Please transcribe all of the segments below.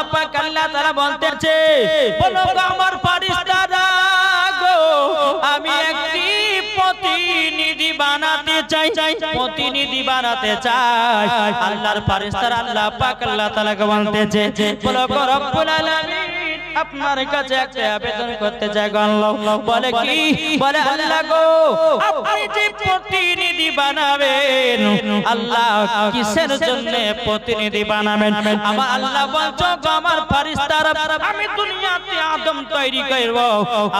আল্লাহ পাক আল্লাহ তাআলা বলতেছে বলো আমার ফেরেশতারা গো আমি একটি প্রতিনিধি বানাতে চাই প্রতিনিধি বানাতে চাই আল্লাহর ফেরেশতারা আল্লাহ পাক আল্লাহ তাআলাকে বলতেছে বলো গো রব্বুল আলামিন আপনার কাছে একটা আবেদন করতে চাই গো আল্লাহ বলে কি বলে আল্লাহ গো আপনি যে প্রতিনিধি বানাবেন আল্লাহ কিসের জন্য প্রতিনিধি বানাবেন আমার আল্লাহ বলছো গো আমার ফেরেশতারা আমি দুনিয়াতে আদম তৈরি করব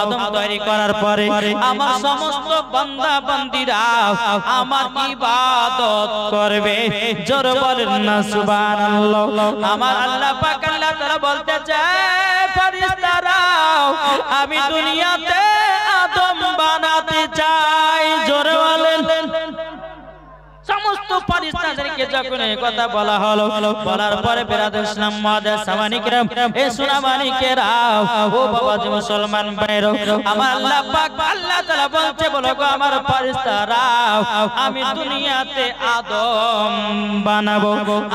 আদম তৈরি করার পরে আমার সমস্ত বান্দা বান্দীরা আমার ইবাদত করবে জোরে বলেন না সুবহানাল্লাহ আমার আল্লাহ পাক আল্লাহ তাআলা বলতে চায় ফেরেশতারা আমি দুনিয়াতে আদম বানাতে চাই জোরে বলেন সমস্ত ফেরেশতাদেরকে যখন এই কথা বলা হলো বলার পরে বিরাদর ইসলাম মুআদ্দাস সামানিকরাম এ সুনামানিকেরা ও বাবা যে মুসলমান ভাইরা আমার আল্লাহ পাক আল্লাহ তাআলা বলতে বলো গো আমার ফেরেশতারা আমি দুনিয়াতে আদম বানাবো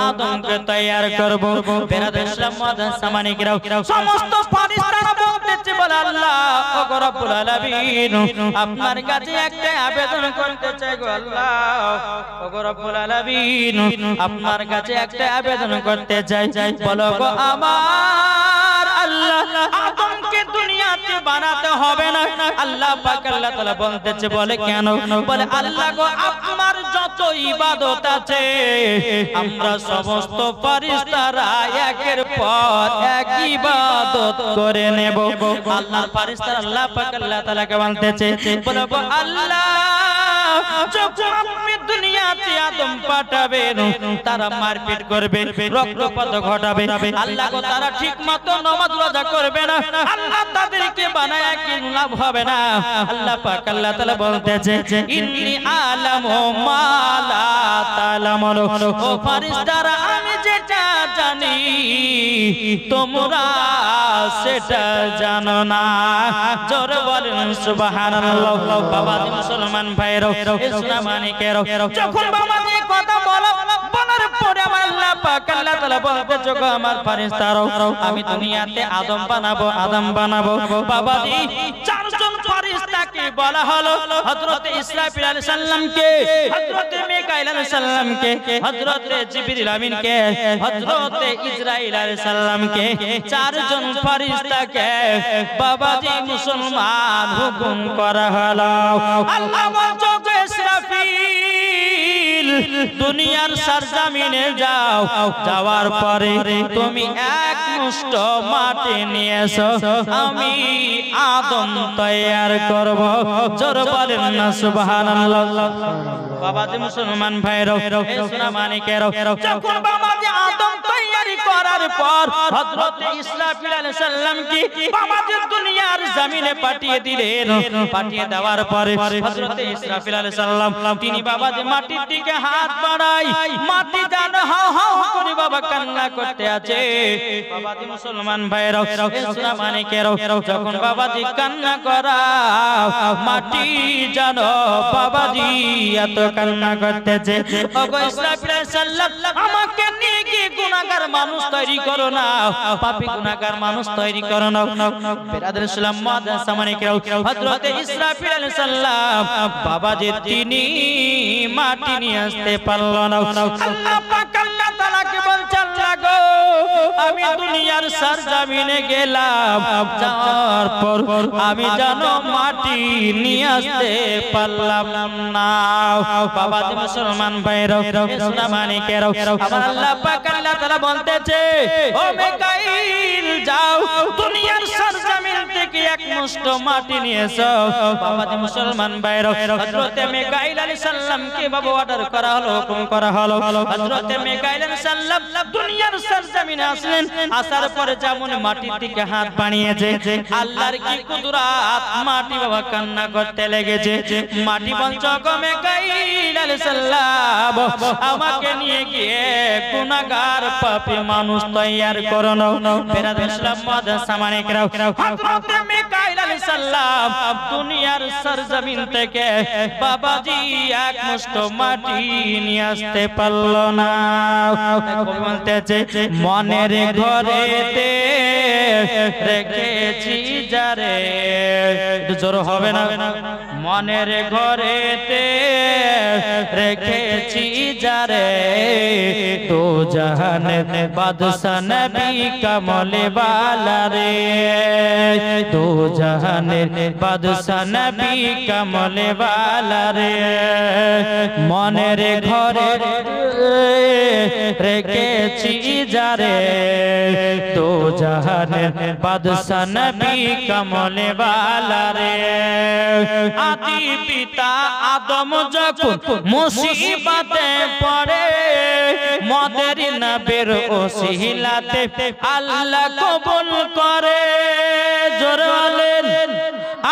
আদমকে তৈয়ার করব বিরাদর ইসলাম মুআদ্দাস সামানিকরাম সমস্ত ফেরেশতারা বলতেছে বলে আল্লাহ ও গো রব্বুল আলামিন আপনার কাছে একটা আবেদন করতে চাই গো আল্লাহ ওগো রব্বুল আলামিন আপনার কাছে একটা আবেদন করতে চাই বলো গো আমার আল্লাহ আদমকে দুনিয়াতে বানাতে হবে না আল্লাহ পাক আল্লাহ তাআলা বলতেছে বলে কেন বলে আল্লাহ গো আমার যত ইবাদত আছে আমরা সমস্ত ফেরেশতারা একের পর এক ইবাদত করে নেব আল্লাহর ফেরেশতারা আল্লাহ পাক আল্লাহ তাআলাকে বলতেছে বলে গো আল্লাহ যখন আপনি দুনিয়াতে আদম পাঠাবেন তারা মারপিট করবে রক্তপাত ঘটাবে আল্লাহ গো তারা ঠিকমতো নামাজ রোজা করবে না আল্লাহ তাদেরকে বানায়া কি লাভ হবে না আল্লাহ পাক আল্লাহ তাআলা বলতেছে ইন্নী আলামু মা লা তা'লামুন ও ফেরেশতারা আমি যেটা জানি তোমরা সেটা জানো না জোরে বলেন সুবহানাল্লাহ বাবা মুসলমান ভাইরা ইসলামানিকেরা যখন বাবা এই কথা বলার পরে আমার আল্লাহ পাক আল্লাহ তাআলা বলতেছে গো আমার ফেরেশতারা আমি দুনিয়াতে আদম বানাবো বাবাজি চারজন ফেরেশতাকে বলা হলো হযরত ইসরাফিল আলাইহিস সালামকে হযরত মিকাইল আলাইহিস সালামকে হযরত জিবরিল আমিনকে হযরত ইসরাইল আলাইহিস সালামকে চারজন ফেরেশতাকে বাবাজি মুসলমান হুকুম করা হলো আল্লাহ বলছো গো ইসরাফিল দুনিয়ার সরজমিনে যাও যাওয়ার পরে তুমি এক মুষ্ঠ মাটি নিয়ে এসো আমি আদম তৈয়ার করব জোরে বলেন না সুবহানাল্লাহ বাবাজি মুসলমান ভাইরা সুনামানিকেরা যখন বাবাজি আদম তৈয়ারি করার পর হযরত ইসরাফিল আলাইহিস সালাম কি বাবাজি দুনিয়ার জমিনে পাঠিয়ে দিলেন পাঠিয়ে দেওয়ার পরে হযরত ইসরাফিল আলাইহিস সালাম তিনি বাবাজি মাটির দিকে হাত বাড়াই মাটি জানো হাও হাও করে বাবা কান্না করতে আছে বাবাজি মুসলমান ভাইরা সুনামানিকেরা যখন বাবাজি কান্না করা মাটি জানো বাবাজি এত কান্না করতেছে ওগো ইসরাফিল আলাইহিস সালাম আমাকে নিয়ে গিয়ে গুনাহগার মানুষ তৈরি করো না পাপী গুনাহগার মানুষ তৈরি করো না বিরাদর ইসলাম মুআদ্দাস সামানিকেরা হযরত ইসরাফিল আলাইহিস সালাম বাবাজি তিনি মাটি নিয়ে আসতে পারল না আল্লাহ পাক আল্লাহ তাআলাকে বলছেন আল্লাহ গো আমি দুনিয়ার সরজমিনে গেলাম যাওয়ার পর আমি জানো মাটি নিয়ে আসতে পারলাম না বাবাজি মুসলমান ভাইরা সুনামানিকেরা আমার আল্লাহ পাক আল্লাহ তাআলা বলতেছে ও মিকাইল যাও দুনিয়ার সরজমিন থেকে এক মুষ্ঠ মাটি নিয়ে এসো বাবাজি মুসলমান ভাইরা হযরত মিকাইল আলাইহিস সালামকে বাবা অর্ডার করা হলো হুকুম করা হলো হযরত মিকাইল আলাইহিস সালাম দুনিয়ার সরজমিনে আসলেন আসার পরে যেমন মাটির দিকে হাত বাড়িয়েছে আল্লাহর কি কুদরত মাটি বাবা কান্না করতে লেগেছে মাটি বলছো গো মিকাইল আলাইহিস সালাম আমাকে নিয়ে গিয়ে গুনাহগার পাপী মানুষ তৈয়ার করো না বিরাদর ইসলাম মুআদ্দাস সামানিকেরা হযরত মিকাইল আলাইহিস সাল্লাম দুনিয়ার সরজমিন থেকে বাবাজি এক মুষ্ঠ মাটি নিয়ে আসতে পারল না। বলতেছে মনের ঘরেতে রেখেছি যারে, জোর হবে না, মনের ঘরেতে রেখেছি যারে, তো জাহানের বাদশা নবী কমলে वाला रे, तो জাহানের বাদশা নবী কমলে वाला रे, মনের ঘরে রেখেছি যারে, তো জাহানের বাদশা নবী কমলে वाला রে। আদি পিতা আদম যখন মুসিবতে পড়ে, মদের নবীর ওসিলাতে আল্লাহ কবুল করে। জোরে বলেন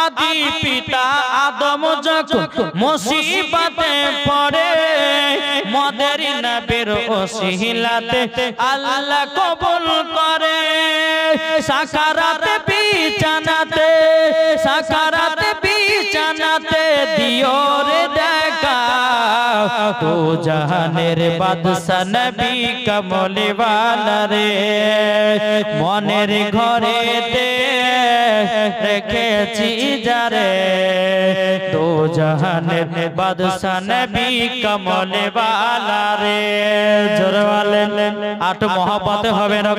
আদি পিতা আদম যখন মুসিবতে পড়ে, মদের নবীর ওসিলাতে আল্লাহ কবুল করে। সাকারাতে বিছানাতে, সাকারাতে বিছানাতে দিও রে দেখা, তো জাহানের বাদশা নবী কমলে वाला রে, মনের ঘরেতে রেখেছি যারে, তো জাহানের বাদশা নবী কমলে वाला রে। জোরে বলেন আট মহব্বতে হবে না।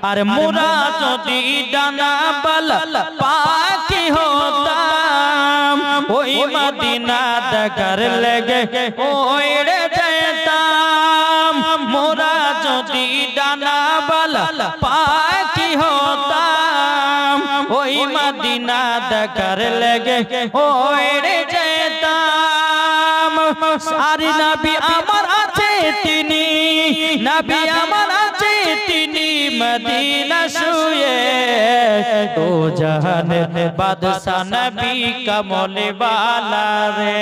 আর মোরা যদি ডানা বালা পাখি হতাম, ওই মদিনা দেখার লেগে ওড়ে যেতাম। মোরা যদি ডানা বালা পাখি হতাম, ওই মদিনা দেখার লেগে ওড়ে যেতাম। সারি নবী আমার আছে তিনি, নবী আমার আছে তিনি মদিনা শুয়ে, তো জাহানের বাদশা নবী কমলে वाला রে।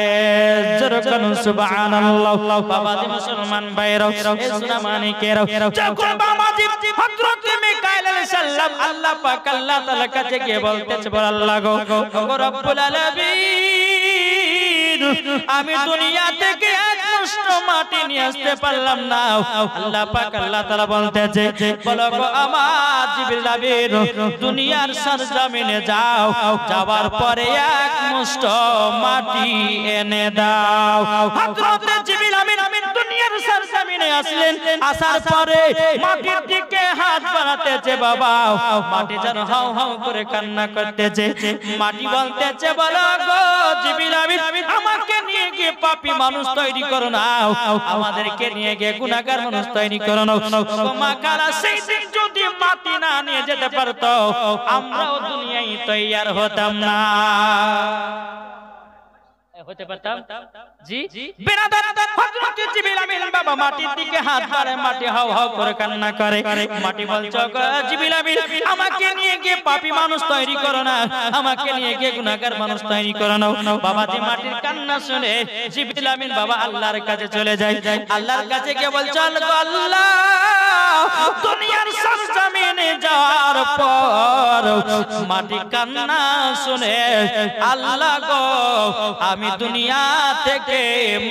জোরে বলুন সুবহানাল্লাহ। বাবাজি মুসলমান ভাইরা, এ সোনা মানিকেরা, যখন বাবাজি হযরত মিকাইল আলাইহিস সালাম আল্লাহ পাক আল্লাহ তাআলার কাছে গিয়ে বলতেছে, বল আল্লাহ গো রব্বুল আলামিন, আমি দুনিয়া থেকে এক মুষ্ঠ মাটি নিয়ে আসতে পারলাম না। আল্লাহ পাক আল্লাহ তাআলা বলতেছে, বলো গো আমার জিবরিল আমিন, দুনিয়ার সরজমিনে যাও, যাওয়ার পরে এক মুষ্ঠ মাটি এনে দাও। হযরত জিবরিল আমিন দুনিয়ার সরজমিনে আসলেন, আসার পরে মাটির দিকে হাত বাড়াতেছে, বাবা মাটি যেন হাউ হাউ করে কান্না করতেছে। মাটি বলতেছে, বলো গো জিবরিল আমিন, আমাকে নিয়ে গিয়ে পাপী মানুষ তৈরি করো না, আমাদেরকে নিয়ে গিয়ে গুনাহগার মানুষ তৈরি করো না। মাকারা সেই দিন যদি মাটি না নিয়ে যেতে পারতো, আমরাও দুনিয়ায় তৈয়ার হতাম না। হতে পারতাম জি বিরাদার হযরত জিবরিল আমিন বাবা মাটির দিকে হাত বাড়ায়, মাটি হাউ হাউ করে কান্না করে। মাটি বলছে, জিবরিল আমিন, আমাকে নিয়ে গিয়ে পাপী মানুষ তৈরি করো না, আমাকে নিয়ে গিয়ে গুনাহগার মানুষ তৈরি করো না। বাবা যে মাটির কান্না শুনে জিবরিল আমিন বাবা আল্লাহর কাছে চলে যায়। আল্লাহর কাছে গিয়ে বলছে, আল্লাহ দুনিয়ার সরজমিনে যাওয়ার পর মাটি কান্না শুনে, আল্লাহ গো আমি দুনিয়া থেকে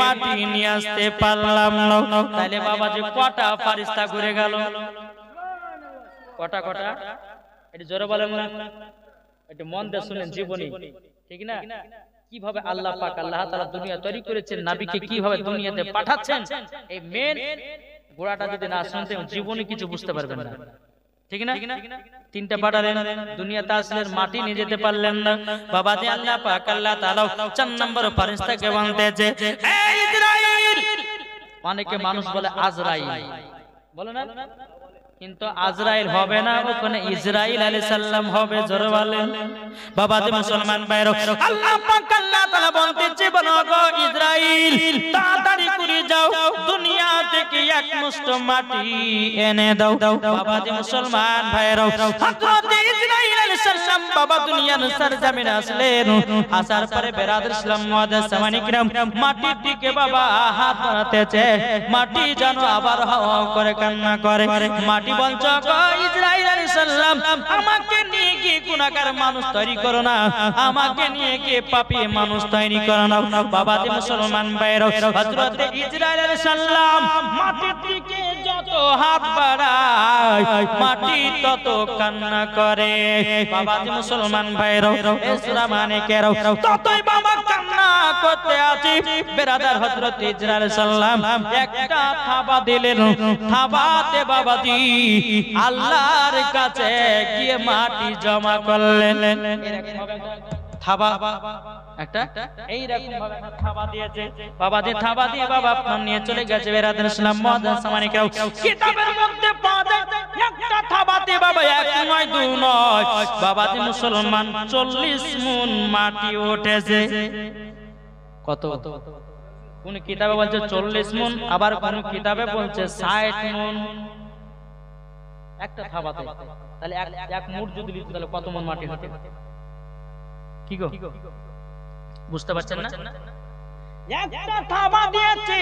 মাটি নিয়ে আসতে পারলাম না। তাহলে বাবা যে কটা ফারিস্তা ঘুরে গেল, কটা কটা, এটা জোরে বলেন না, এটা মন দিয়ে শুনেন জীবনী, ঠিক না? কিভাবে আল্লাহ পাক আল্লাহ তাআলা দুনিয়া তৈরি করেছেন, নবীকে কিভাবে দুনিয়াতে পাঠাচ্ছেন, এই মেন গোড়াটা যদি না শুনতে জীবনে কিছু বুঝতে পারবেন না, ঠিক না? তিনটা পাঠালেন, দুনিয়াতে আসলেন, মাটি নিয়ে যেতে পারলেন না। বাবা যে আল্লাহ পাক আল্লাহ তাআলা 4 নম্বর ফেরেশতাকে বলতেছে, এই ইসরাইল, অনেকে মানুষ বলে আজরাইল, বলে না, কিন্তু আজরাইল হবে না, ওখানে ইসরাইল আলাইহিস সালাম হবে। জোরে বলেন বাবা যে মুসলমান ভাইরা, আল্লাহ পাক আল্লাহ তাআলা বলতেছে, বলো গো ইসরাইল, তাড়াতাড়ি করে যাও, দুনিয়া থেকে এক মুষ্ঠ মাটি এনে দাও। বাবা যে মুসলমান ভাইরা, হযরত ইসরাইল আলাইহিস সালাম বাবা দুনিয়ার সরজমিনে আসলেন, আসার পরে বেরাদর ইসলাম মুআদ্দাস সামানিকরাম মাটির দিকে বাবা হাত বাড়াতেছে, মাটি যেন আবার হাওয়া করে কান্না করে। মাটি বলছে, গো ইসরাইল আলাইহিস সাল্লাম আমাকে নিয়ে কি গুনাহগার মানুষ তৈরি করো না, আমাকে নিয়ে কি পাপী মানুষ তৈরি করো না। বাবা যে মুসলমান ভাইরা, হযরত ইসরাইল আলাইহিস সালাম মাটির দিকে যত হাত বাড়ায় মাটি তত কান্না করে। বাবা যে মুসলমান ভাইরা, ইসলাম মানে কেরো ততই বাবা কান্না করতে আছে। বেরাদার হযরত ইসরাইল আলাইহিস সালাম একটা থাবা দিলেন, থাবাতে বাবাজি আল্লাহর কাছে গিয়ে মাটি জমা করলেন। থাবা একটা এইরকম ভাবে থাবা দিয়েছে। বাবাজি থাবা দিয়ে বাবা আপনার নিয়ে চলে গেছে। বেরাদার ইসলাম মুআজ্জাজ সামানিকেরাও কিতাবের মধ্যে পাওয়া যায় একটা থাবাতে বাবা এক নয় দুই নয় বাবাজি মুসলমান 40 মুন মাটি উঠেছে। কত? কোন কিতাবে বলছে 40 মুন, আবার কোন কিতাবে বলছে 60 মুন একটা থাবাতে। তাহলে এক মুঠ যদি লিখতে তাহলে কত মুন মাটি হতে? কি গো বুঝতে পারছেন না? একটা থাবা দিয়েছি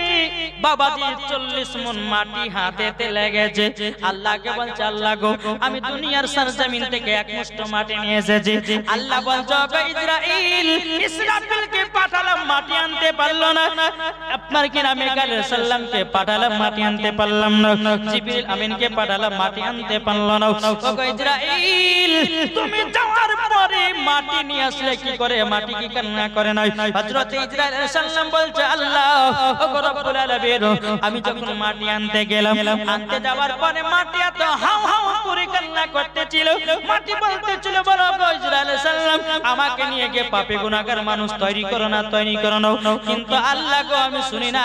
বাবাজি 40 মুন মাটি হাতেতে লেগেছে। আল্লাহকে বলছে আল্লাহ গো আমি দুনিয়ার সরজমিন থেকে এক মুষ্ঠ মাটি নিয়ে এসেছি। আল্লাহ বলছে ইসরাইল ইসরাফিলকে পাঠালাম মাটি আনতে পারলো না, আপনার কি নামে মিকাইল সাল্লামকে পাঠালাম মাটি আনতে পারলাম না, জিবরিল আমিনকে পাঠালাম মাটি আনতে পারলো না। ও ইসরাইল তুমি যাওয়ার পরে মাটি নিয়ে আসলে কি করে? মাটি কি কান্না করে না? হযরত ইসরাইল আলাইহিস সালাম বলছে আল্লাহ ও রব্বুল আলামিন আমি যখন মাটি আনতে গেলাম, আনতে যাওয়ার পরে মাটি এত হাউ হাউ করে কান্না করতেছিল। মাটি বলতেছিল বলো গো ইসরাইল আলাইহিস সালাম আমাকে নিয়ে গিয়ে পাপী গুনাহগার মানুষ তৈরি করো না, তৈরি করো না। কিন্তু আল্লাহ গো আমি শুনি না,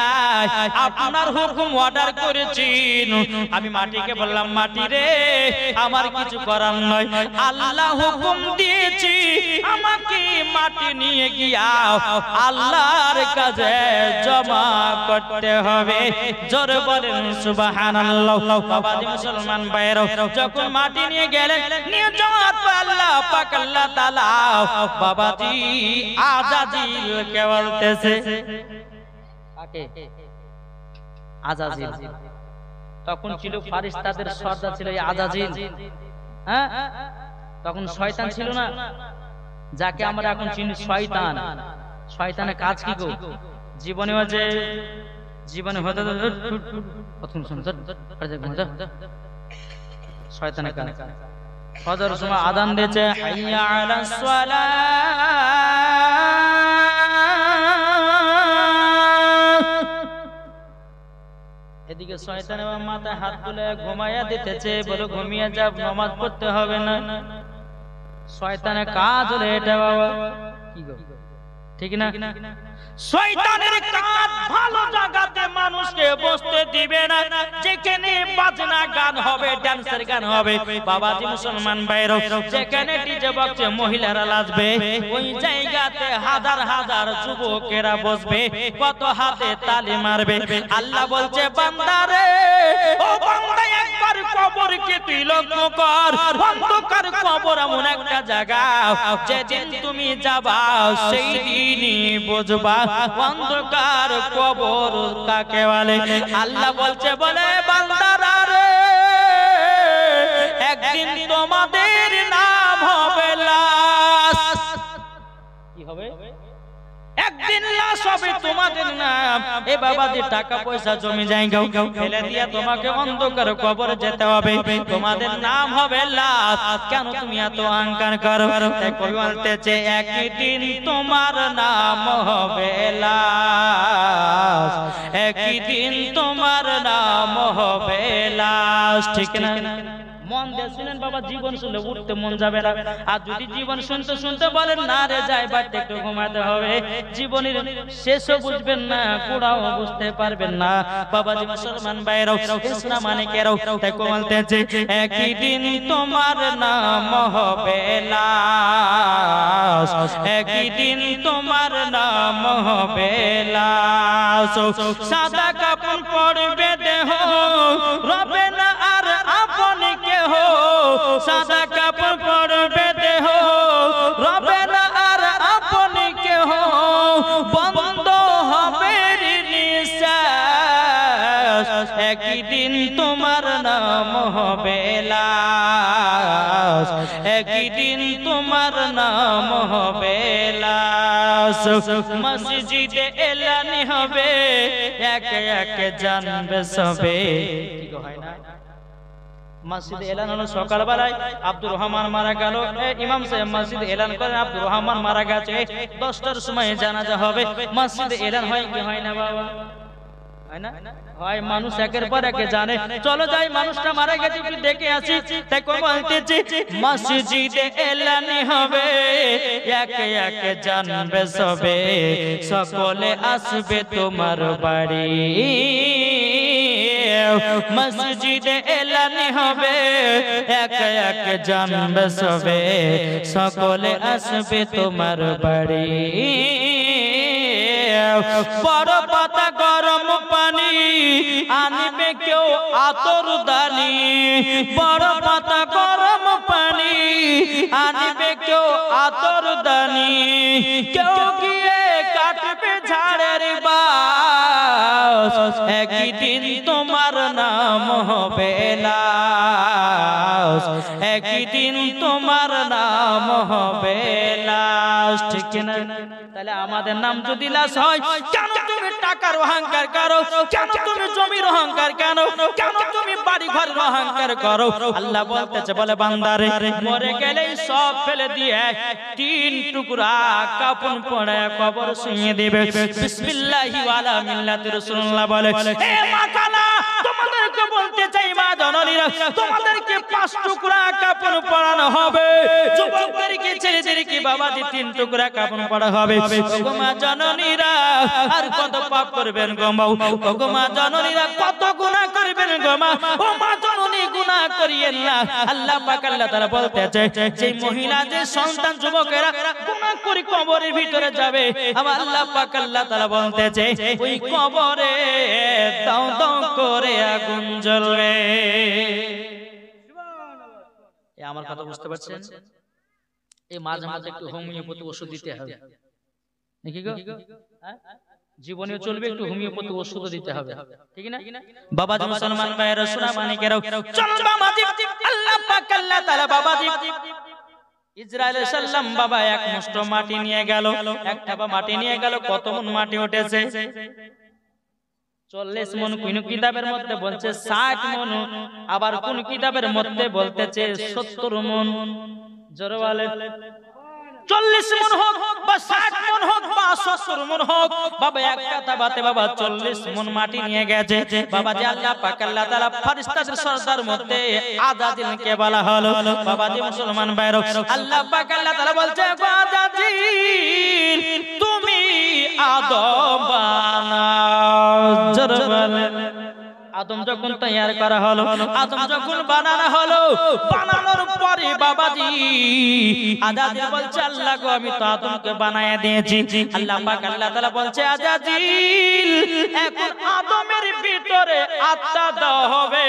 আপনার হুকুম অর্ডার করেছেন। আমি মাটিকে বললাম মাটি রে আমার কিছু করার নয়, আল্লাহ হুকুম দিয়েছি আমাকে মাটি নিয়ে গিয়া আল্লাহর কাছে জমা করতে হবে। জোরে বলেন সুবহানাল্লাহ। বাবাজি মুসলমান ভাইরা যখন মাটি নিয়ে গেলেন, নিয়ে যাওয়ার পর আল্লাহ পাক আল্লাহ তাআলা বাবাজি আজাজিল কে বলতেছে, কাকে? আজাজিল। তখন ছিল ফেরেশতাদের সর্দার ছিল এই আজাজিল। হ্যাঁ তখন শয়তান ছিল না, যাকে আমরা এখন চিনি শয়তান। শয়তানের কাজ কি গো? জীবনে যে জীবনে হতে শয়তানের কাজ ফজর সময় আযান দিয়েছে হাইয়া আলাস সালাহ, এদিকে শয়তান আমার মাথায় হাত তুলে ঘুমাইয়া দিতেছে, বলো ঘুমিয়ে যা নামাজ পড়তে হবে না। শয়তানের কাজ হলো এটা বাবা, কি গো ঠিক না? শয়তানের কাজ ভালো জায়গাতে মানুষকে বসতে দিবে না, যেখানে বাজনা গান হবে, ডান্সের গান হবে। বাবাজি মুসলমান ভাইরা যেখানে ডিজে বক্সে মহিলারা নাচবে, ওই জায়গাতে হাজার হাজার যুবকেরা বসবে, কত হাতে তালি মারবে। আল্লাহ বলছে বান্দারে ও বান্দা একবার কবরকে তুই লক্ষ্য কর, অন্ধকার কবর এমন একটা জায়গা যেদিন তুমি যাবা সেই দিনই বুঝবা অন্ধকার কবর কাকে বলে। আল্লাহ বলছে বলে বান্দারা রে একদিন তোমাদের নাম হবে লাশ। কি হবে? একদিন লাশ হবে তোমাদের নাম। এ বাবাজি টাকা পয়সা জমি জায়গা ফেলে দিয়া তোমাকে অন্ধকার কবর যেতে হবে, তোমাদের নাম হবে লাশ। কেন তুমি এত অহংকার করো? কবি বলতেছে একদিন তোমার নাম হবে লাশ, একদিন তোমার নাম হবে লাশ। ঠিক না? মন দিয়ে শুনেন বাবা, জীবন শুনলে উঠতে মন যাবে না। আর যদি জীবন শুনতে শুনতে বলেন না রে যাই বাড়িতে একটু ঘুমাতে হবে, জীবনের শেষও বুঝবেন না, গোড়াও বুঝতে পারবেন না। বাবাজি মুসলমান ভাইরাও ইসলাম মানে কেরাও তাই বলতেছে একদিন তোমার নাম হবে লাশ, একদিন তোমার নাম হবে লাশ। সাদা কাপড় পরবে দেহ, রবে না আর আপনি কেহ। সাদা কাপড় পরবে দেহ, রবে না আর আপনি কেহ। বন্ধ হবে নিঃশ্বাস, একদিন তোমার নাম হবে লাশ। একই দিন তোমার নাম হবে লাশ। মসজিদে এলানি হবে, একে একে জানবে সবে। কি গো হয় না? মসজিদে এলান হলো সকালবেলায় আব্দুর রহমান মারা গেল, ইমাম সাহেব মসজিদে এলান করেন আব্দুর রহমান মারা গেছে, 10টার সময় জানাজা হবে। মসজিদে এলান হয় কি হয় না বাবা? হয় না? হয়। মানুষ একের পর একে জানে, চলো যাই মানুষটা মারা গেছে একটু দেখে আসি। তাই কো বলতেছি মসজিদে এলানি হবে, একে একে জানবে সবে, সকলে আসবে তোমার বাড়ি। মসজিদে এলানি হবে, একে একে জানবে সবে, সকলে আসবে তোমার বাড়ি। বড় পাতা গরম পানি আনবে কেউ আতর দানি, বড় পাতা গরম পানি আনবে কেউ আতর দানি, কেউ গিয়ে কাটবে ঝাড়ের বাস, একই দিন তোমার নাম হবে লাশ, একই দিন তোমার নাম হবে লাশ। ঠিক না? তাহলে আমাদের নাম যদি লাশ হয়, কেন তুমি টাকার অহংকার করো, কেন তুমি জমির অহংকার, কেন কেন তুমি বাড়ি ঘরের অহংকার করো? আল্লাহ বলতেছে, বলে বান্দারে মরে গেলেই সব ফেলে দিয়ে 3 টুকরা কাফন পরে কবর শুইয়ে দিবে। বিসমিল্লাহি ওয়ালা মিল্লাতি রাসূলুল্লাহ বলে, হে মা কালা, তোমাদেরকে বলতে চাই মা জননীরা, তোমাদেরকে 5 টুকরা কাফন পরানো হবে। যুবকদেরকে ছেলেদেরকে বাবাজি 3 টুকরা কাফন পরা হবে। ওগো মা জননীরা, আর কত পাপ করবেন গো মা, ওগো মা জননীরা কত গুনাহ করবেন গো মা, ও মা জননী গুনাহ করিয়েন না। আল্লাহ পাক আল্লাহ তাআলা বলতেছে, যে মহিলা যে সন্তান যুবকেরা গুনাহ করে কবরের ভিতরে যাবে, আমার আল্লাহ পাক আল্লাহ তাআলা বলতেছে ওই কবরে দাও দাও করে আগুন জ্বলবে। সুবহানাল্লাহ। আমার কথা বুঝতে পারছেন? এই মাঝে মাঝে একটু হোমিওপ্যাথি ওষুধ দিতে হবে নাকি গো? জীবনেও চলবে, একটু হোমিওপ্যাথি ওষুধ দিতে হবে, ঠিক না? বাবাজি মুসলমান ভাইরা সোনা মানিকেরাও, চল বাবাজি, আল্লাহ পাক আল্লাহ তাআলা বাবাজি ইসরাইল সাল্লাম বাবা এক মুষ্ঠ মাটি নিয়ে গেল, একটা মাটি নিয়ে গেল, কত মন মাটি উঠেছে? 40 মন। কোন কিতাবের মধ্যে বলছে 60 মন, আবার কোন কিতাবের মধ্যে বলতেছে 70 মন। জোরে বলেন 40 মন হোক বা 60 মন হোক বা 70 মন হোক, বাবা এক কথা বাতে বাবা 40 মন মাটি নিয়ে গেছে। বাবা যে আল্লাহ পাক আল্লাহ তাআলা ফেরেশতাদের সরদার মধ্যে আজাজিলকে বলা হলো। বাবা যে মুসলমান ভাইরা, আল্লাহ পাক আল্লাহ তাআলা বলছে, আজাজিল তুমি আদম বানাও। জোরে বলেন। আদম যখন তৈয়ার করা হলো, আদম যখন বানানো হলো, বানানোর পরে বাবাজি আজাজিল বলছে, আল্লাহ গো আমি তো আদমকে বানায়া দিয়েছি। আল্লাহ পাক আল্লাহ তাআলা বলছে, আজাজিল এখন আদমের ভিতরে আত্মা দাও হবে,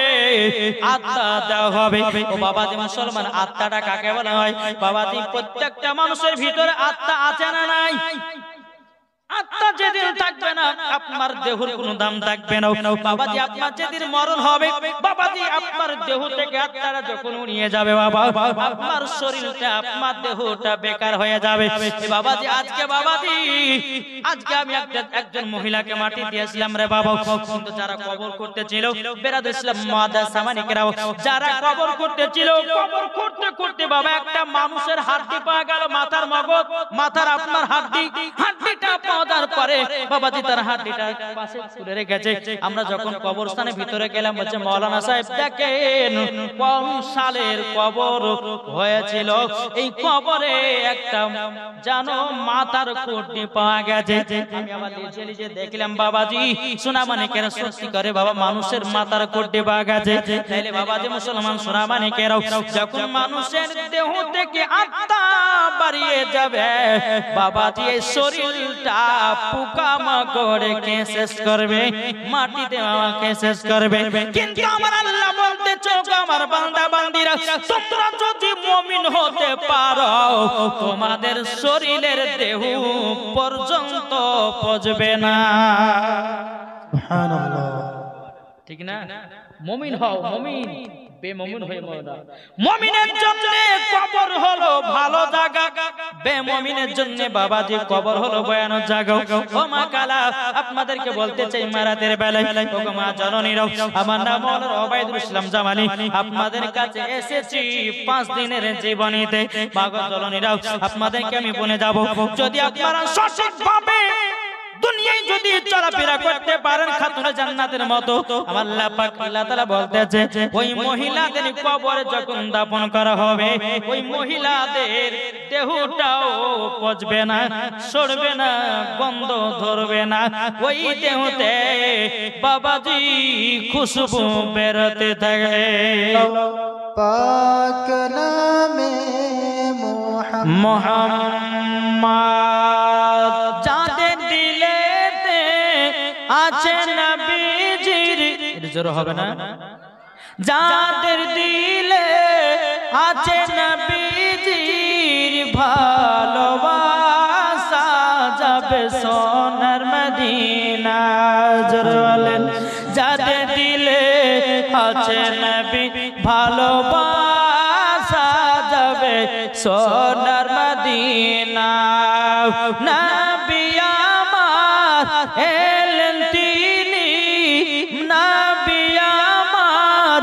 আত্মা দাও হবে। ও বাবাজি মুসলমান, আত্মাটা কাকে বলা হয়? বাবাজি প্রত্যেকটা মানুষের ভিতরে আত্মা আছে না নাই? আত্মা যেদিন থাকবে না, আপনার দেহের কোনো দাম থাকবে না। বাবাজি আপনার যেদিন মরণ হবে, বাবাজি আপনার দেহ থেকে আত্মাটা যখন উড়িয়ে যাবে, বাবা আপনার শরীরটা আপনার দেহটা বেকার হয়ে যাবে। বাবাজি আজকে বাবাজি আজকে আমি একজন মহিলাকে মাটি দিয়েছিলাম রে বাবা, কিন্তু যারা কবর করতেছিল বেরাদ ইসলাম মুআদ্দাস সামানিকেরাও, যারা কবর করতেছিল, কবর করতে করতে বাবা একটা মানুষের হাড়ি পাওয়া গেল, মাথার মগজ, মাথার আপনার হাড়িটা পাওয়ার পরে বাবাজি তার হাড়িটা পাশে তুলে রেখেছে। আমরা যখন কবরস্থানের ভিতরে গেলাম, বলছে মাওলানা সাহেব দেখেন কোন সালের কবর হয়েছিল, এই কবরে একটা জানো মাথার কোটি পাওয়া গেছে। আমি আবার লিখে লিখে দেখলাম বাবাজি সোনা মানিকেরা, সত্যি করে বাবা মানুষের মাথার কোটি পাওয়া গেছে। তাইলে বাবাজি মুসলমান সোনা মানিকেরাও, যখন মানুষের দেহ থেকে আত্মা বাড়িয়ে যাবে, বাবাজি এই শরীরটা পোকামাকড়ে কে শেষ করবে? মাটিতে আমাকে শেষ করবে। কিন্তু আমার আল্লাহ বলতেছে, আমার বান্দা বান্দিরা, তোমরা যদি মুমিন হতে পারো, তোমাদের শরীরের দেহ পর্যন্ত পচবে না। সুবহানাল্লাহ, ঠিক না? মুমিন হও, মুমিন বেমুমিন হয়ে মরে না। মুমিনের জন্য কবর হলো ভালো জায়গা, বেমুমিনের জন্য বাবাজি কবর হলো ভয়ানক জায়গা। ও মা কালা, আপনাদেরকে বলতে চাই মারাতের বেলায়, ও মা জননীরাও, আমার নাম হলো ওবাইদুল ইসলাম জামালি, আপনাদের কাছে এসেছি 5 দিনের জীবনীতে। মাগো জননীরাও, আপনাদেরকে আমি বলে যাব, যদি আপনারা সঠিকভাবে দুনিয়ায় যদি চলাফেরা করতে পারেন খাতুনে জান্নাতের মতো, আমার আল্লাহ পাক আল্লাহ তাআলা বলতেছে, ওই মহিলাদের কবরে যখন দাফন করা হবে, ওই মহিলাদের দেহটাও পচবে না, সরবে না, গন্ধ ধরবে না, ওই দেহতে বাবাজি খুশবু বেরোতে থাকে। পাক নামে মুহাম্মদ, যাদের দিলেতে আছে নবীজির, এটা জোর হবে না, যাদের দিলে আছে নবীজির ভালোবাসা, যাবে সোনার মদিনা। জোর বলেন, যাদের দিলে আছে নবী ভালোবাসা, যাবে সোনার মদিনা। নবী আমার এলেন তিনি, নবী আমার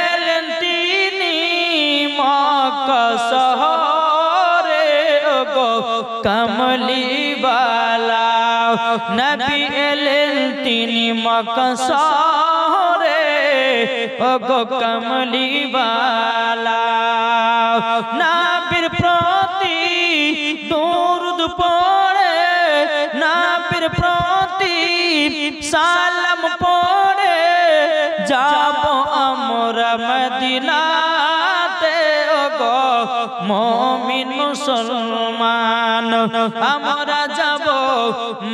এলেন তিনি মক্কা শহরে, গো কামলিওয়ালা। নবী এলেন তিনি মক্কা শহরে, গো কামলিওয়ালা। নবীর প্রতি দরুদ পড়ে, নবীর প্রতি সালাম পড়ে, যাব আমরা মদিনাতে, গো মুমিন মুসলমান, আমরা যাব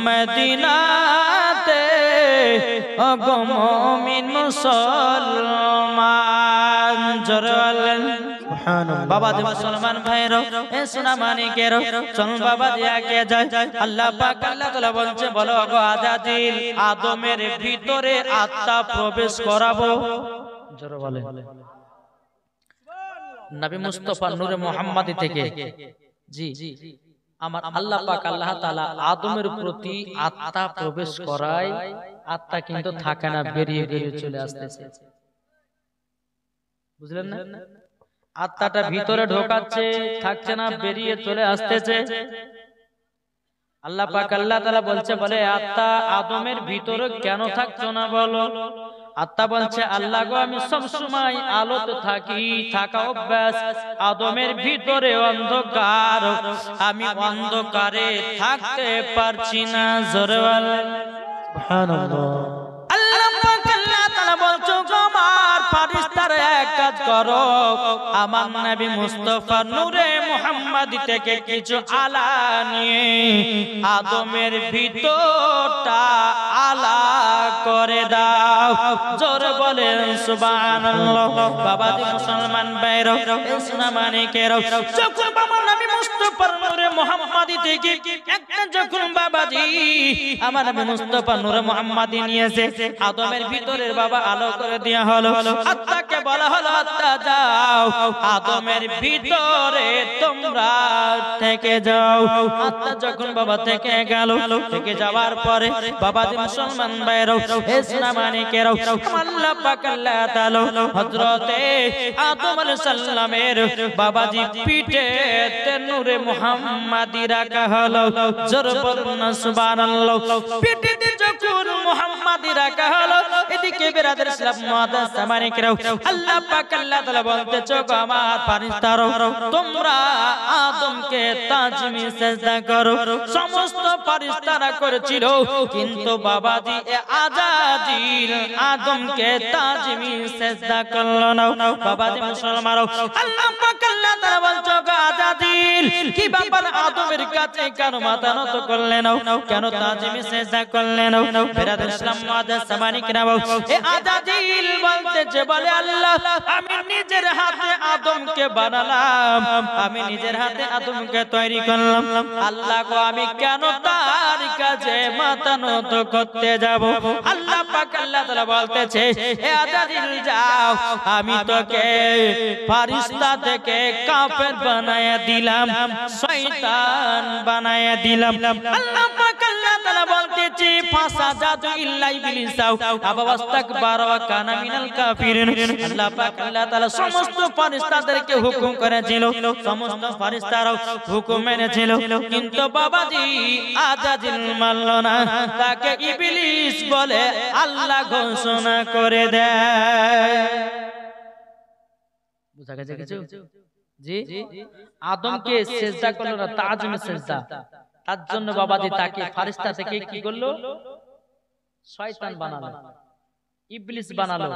মদিনাতে, গো মুমিন মুসলমান। জোরালেন বাবা যে মুসলমান ভাইরো, এ সোনা মানিকেরো, চল বাবা দিয়াকে যায়। আল্লাহ পাক আল্লাহ তাআলা বলছে, বলো গো আজাদিল, আদমের ভিতরে আত্মা প্রবেশ করাবো। জোরে বলে, নবী মুস্তাফা নূরে মুহাম্মাদি থেকে, জি আমার আল্লাহ পাক আল্লাহ তাআলা আদমের প্রতি আত্মা প্রবেশ করায়, আত্মা কিন্তু থাকে না, বেরিয়ে বেরিয়ে চলে আসতেছে। বুঝলেন না? আত্মাটা ভিতরে ঢোকাচ্ছে, থাকছে না, বেরিয়ে চলে আসতেছে। আল্লাহ পাক আল্লাহ তাআলা বলছে, বলে আত্মা আদমের ভিতরে কেন থাকছো না বলো? আত্মা বলছে, আল্লাহ গো, আমি সব সময় আলোতে থাকি, থাকা অভ্যাস, আদমের ভিতরে অন্ধকার, আমি অন্ধকারে থাকতে পারছি না। জোরে বলেন সুবহানাল্লাহ। আল্লাহ পাক আল্লাহ তাআলা বলছো, আমার ফেরেশতারা এক কাজ করো, আমার নবী মুস্তাফা নূরে মুহাম্মাদি থেকে কিছু আলা নিয়ে আদমের ভিতরটা আলা করে দাও। জোরে বলেন সুবহানাল্লাহ। বাবাজি মুসলমান ভাইরা, সোনা মানিকেরা, যখন বাবা নবী মুস্তাফা নূরে মুহাম্মাদি থেকে একটা যখন বাবাজি আমার নবী মুস্তাফা নূরে মুহাম্মাদি নিয়েছে, আদমের ভিতরের বাবা আলো করে দেয়া হলো। আত্মাকে বলা হলো, আত্মা যাও, আদমের ভিতরে তোমরা থেকে যাও। আত্মা যখন বাবা থেকে গেল, থেকে যাওয়ার পরে বাবাজি মুসলমান ভাইরা, হে সোনা মানিকেরা, আল্লাহ পাক আল্লাহ তাআলা হযরতে আদম আলাইহিস সালামের বাবাজি পিঠে নূরে মুহাম্মাদি রাখা হলো। জোরে বলুন সুবহানাল্লাহ। পিঠে যখন মুহাম্মাদি রাখা হলো, এদিকে বিরাদর ইসলাম মুআদ্দাস মানিকেরা, আল্লাহ পাক আল্লাহ তাআলা বলতেছে, গো আমার ফেরেশতারা, তোমরা আদমকে তাজমি সিজদা করো। সমস্ত ফেরেশতারা করেছিল, কিন্তু বাবাজি এ আজাজিল আদমকে তাজমি সিজদা করলো না। বাবাজি মুসলমানরা, আল্লাহ পাক আল্লাহ তাআলা বলছো, গো আজাজিল, কি ব্যাপার আদমের কাছে কেন মাথা নত করলে না, কেন তাজমি সিজদা করলে না? বিরাদর ইসলাম মুআদ্দাস মানিকেরা, এ আজাজিল বলতেছে, বলে আল্লাহ, আমি নিজের হাতে আদমকে বানালাম, আমি নিজের হাতে আদমকে তৈরি করলাম। আল্লাহ গো, আমি কেন তার কাছে মাথা নত করতে যাব? আল্লাহ পাক আল্লাহ তাআলা বলতেছে হে আজাজিল যাও আমি তোকে ফেরেশতা থেকে কাফের বানায়া দিলাম শয়তান বানায়া দিলাম আল্লাহ পাক আল্লাহ তাআলা বলতেছে ফাসাজাদু ইল্লা ইবলিস আবাস্তাকবার ওয়া কানা মিনাল কাফিরিন আল্লাহ পাক আল্লাহ তাআলা সমস্ত ফেরেশতাদেরকে হুকুম করেছিল সমস্ত ফেরেশতারা হুকুম মেনেছিল কিন্তু বাবাজি আজাজিল মানল না তাকে ইবলিস বলে আল্লাহ ঘোষণা করে দেয় বুঝা গেছে কিছু জি আদমকে সিজদা করলো না তাজমে সিজদা তার জন্য বাবাজি তাকে ফেরেশতা থেকে কি করলো শয়তান বানালো ইবলিস বানালো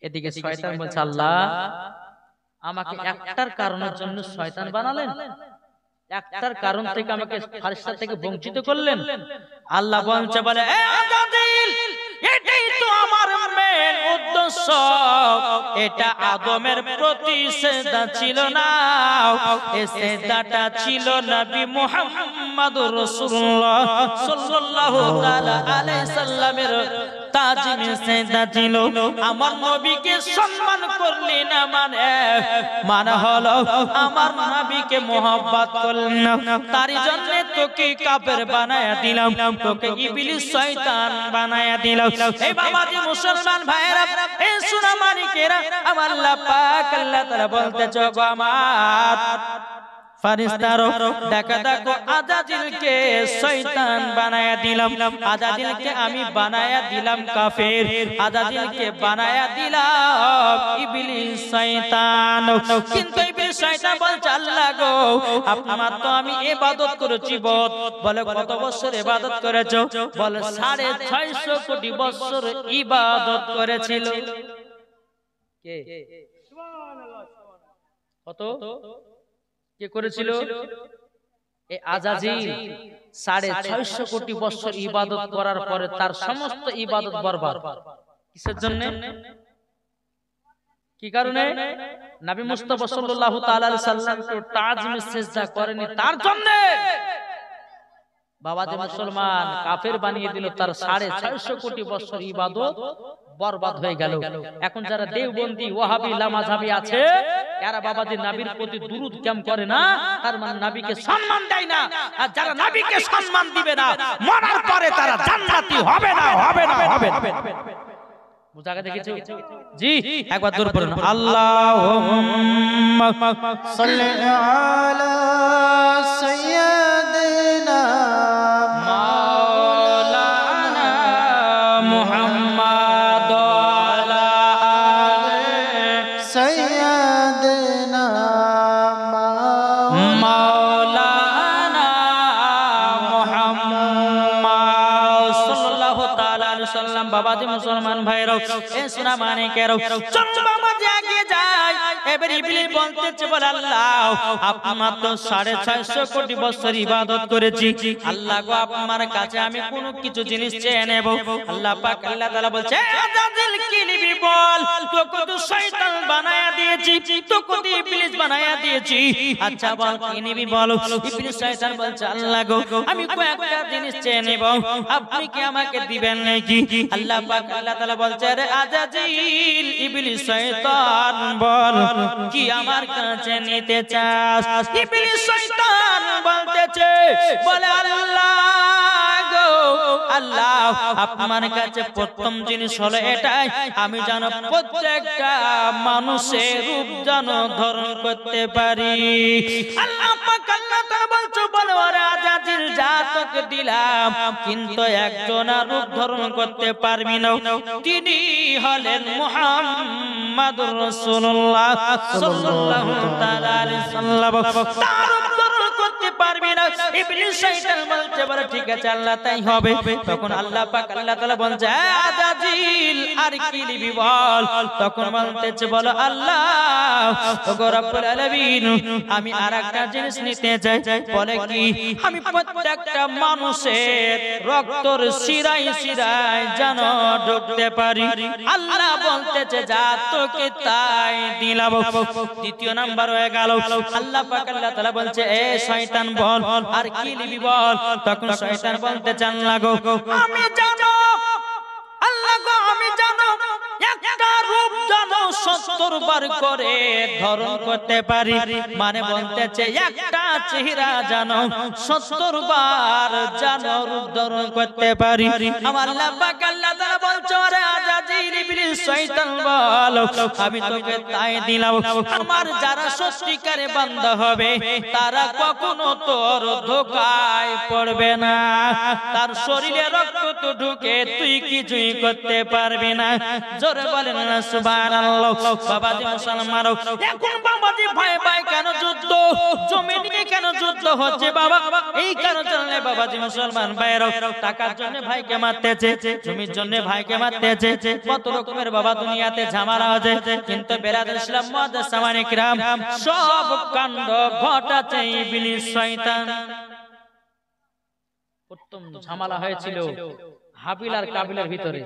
এদিকে শয়তান বলছে আল্লাহ আমাকে একটার কারণের জন্য শয়তান বানালেন একটার কারণ থেকে আমাকে ফেরেশতা থেকে বঞ্চিত করলেন আল্লাহ বলছে বলে এ আজাজিল এটাই তো আমার মেন উদ্দেশ্য এটা আদমের প্রতি সিজদা ছিল না এই সিজদাটা ছিল নবী মুহাম্মদুর রাসূলুল্লাহ সাল্লাল্লাহু তাআলা আলাইহি সাল্লামের তাজমে সিজদা ছিল আমার নবীকে সম্মান করলি না মানে হলো আমার নবীকে মোহাব্বত করলি না তার জন্য তোকে কাফের বানায়া দিলাম তোকে ইবলিস শয়তান বানায়া দিলাম এই বাবাজি মুসলমান ভাইরা এই সোনা মানিকেরা আমার আল্লাহ পাক আল্লাহ তাআলা বলতেছে গো আমার ফেরেশতারা দেখো আজাজিলকে শয়তান বানায়া দিলাম আজাজিলকে আমি বানায়া দিলাম কাফের আজাজিলকে বানায়া দিলাম ইবলিস শয়তান কিন্তু ইবলিস শয়তান বলছে আল্লাহ গো আপনার তো আমি ইবাদত করেছি বলে কত বছর ইবাদত করেছো বলে 650 কোটি বছর ইবাদত করেছিল কে সুবহানাল্লাহ কত কে করেছিল এই আজাজিল 650 কোটি বছর ইবাদত করার পরে তার সমস্ত ইবাদত বরবাদ কিসের জন্য কি কারণে নবী মুস্তাফা সাল্লাল্লাহু তাআলা আলাইহি সাল্লামকে তাজমে সিজদা করেনি তার জন্য বাবাজি মুসলমান কাফের বানিয়ে দিল তার 650 কোটি বছর ইবাদত বরবাদ হয়ে গেল এখন যারা দেওবন্দি ওয়াহাবি লামাযহাবি আছে এরা বাবাজি নবীর প্রতি দুরূদ কাম করে না তার মানে নবীকে সম্মান দেয় না আর যারা নবীকে সম্মান দিবে না মরার পরে তারা জান্নাতি হবে না বুঝা গেছে জি একবার জোরে পড়ুন আল্লাহুম্মা সাল্লি আলা সাইয়্যিদিনা মাওলানা মুহাম্মদ আলা সাইয়্যিদিনা মাওলানা মুহাম্মদ সাল্লাল্লাহু তাআলা আলাইহি সাল্লাম বাবাজি মুসলমান ভাইরা এ সোনা মানিকেরা চলো বাবাজি এগিয়ে যাই এবার ইবলিস বলতেছে বলে আল্লাহ আপনার তো 650 কোটি বছর ইবাদত করেছি আল্লাহ গো আপনার কাছে আমি কোন কিছু জিনিস চেয়ে নেব আল্লাহ পাক আল্লাহ তাআলা বলছে আজাজিল কি নিবি বল তোকে তো শয়তান বানায়া দিয়েছি তোকে তো ইবলিস বানায়া দিয়েছি আচ্ছা বল কি নিবি বলো ইবলিস শয়তান বলছে আল্লাহ গো আমি কয়েকটা জিনিস চেয়ে নেব আপনি কি আমাকে দিবেন নাকি আল্লাহ পাক আল্লাহ তাআলা বলছে আরে আজাজিল ইবলিস শয়তান বল কি আমার কাছে নিতে চাস ইবলিস শয়তান বলতেছে বলে আল্লাহ গো আল্লাহ আপনার কাছে প্রথম জিনিস হলো এটাই আমি যেন প্রত্যেকটা মানুষের রূপ যেন ধারণ করতে পারি আল্লাহ পাক আল্লাহ তাআলা বলছে বলে ওরে আজাজিল যা তোকে দিলাম কিন্তু একজনের রূপ ধারণ করতে পারবি না তিনি হলেন মুহাম্মাদুর রাসূলুল্লাহ সাল্লাল্লাহু তাআলা আলাইহি সাল্লাম তার রূপ ধারণ করতে পারবি না ইবলিস শয়তান বলছে বলে ঠিক আছে আল্লাহ তাই হবে তখন আল্লাহ পাক আল্লাহ তাআলা বলছে আজাজিল আর কি নিবি বল তখন বলতেছে বলো আল্লাহ ওগো রব্বুল আলামিন আমি আরেকটা জিনিস নিতে চাই বলে কি আমি প্রত্যেকটা মানুষের রক্তর শিরায় শিরায় যেন ঢুকতে পারি আল্লাহ বলতেছে যা তোকে তাই দিলাম দ্বিতীয় নাম্বার হয়ে গেল আল্লাহ পাক আল্লাহ তাআলা বলছে এ শয়তান বল আর কি নিবি বল তখন শয়তান বলতে চান লাগো আমি জানো 70 বার করে ধারণ করতে পারি, মানে বলতেছে একটা চেহারা জানো 70 বার জানো রূপ ধারণ করতে পারি। আমার আল্লাহ পাক আল্লাহ তাআলা বলছে ওরে আজাজিল ইবলিস শয়তান বল আমি তোকে তাই দিলাম, আমার যারা সত্যিকারে বান্দা হবে তারা কখনো তোর ধোঁকায় পড়বে না, তার শরীরে রক্ত তো ঢুকে তুই কিছুই করতে পারবি না। জোরে বলেন না সুবহানাল্লাহ। বাবাজি মুসলমান, এখন বাবাজি ভাই ভাই কেন যুদ্ধ, জমি নিয়ে কেন যুদ্ধ হচ্ছে বাবা? এই কারণে বাবাজি মুসলমান ভাইরা টাকার জন্য ভাইকে মারতেছে, জমির জন্য ভাইকে মারতেছে, কত রকমের বাবা দুনিয়াতে ঝামেলা হচ্ছে। কিন্তু বেরাদর ইসলাম মুআদ্দাস সামানিক রাম সব কাণ্ড ঘটাচ্ছে ইবলিস শয়তান। প্রথম ঝামেলা হয়েছিল হাবিল আর কাবিলের ভিতরে।